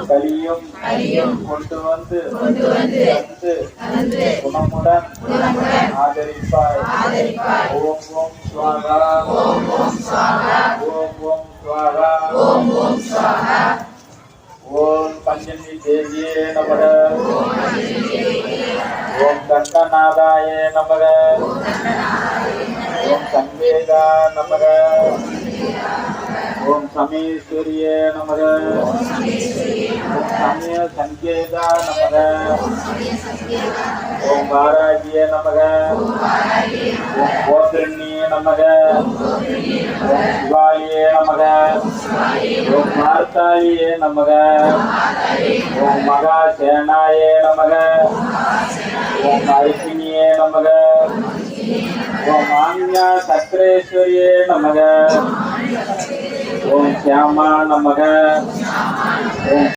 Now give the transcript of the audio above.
கலியும் கொண்டு வந்து குணமுடன் ஆதரிப்பாய். ஓம் ஓம் ஸ்வாஹா. ஓம் ஓம் ஸ்வாஹா. ஓம் பஞ்சமி தேவியே நமக. ஓம் கண்டநாதாய நமக. ஓம் சங்கேதா நமக. ஓம் சமேஸ்வரியே நமக. ஓம் சமய சங்கேதா நமக. ஓம் வாராகியே நமக. ஓம் கோத்ரண்யே நமக. ஓம் சிவாயே நமக. ஓம் மார்த்தாயே நமக. ஓம் மகாசேனாயே நமக. ஓம் அரிசினியே நமக. ஓம் ஆன்யா சக்ரேஸ்வரியே நமக. ஓம் श्यामा नमः. ओम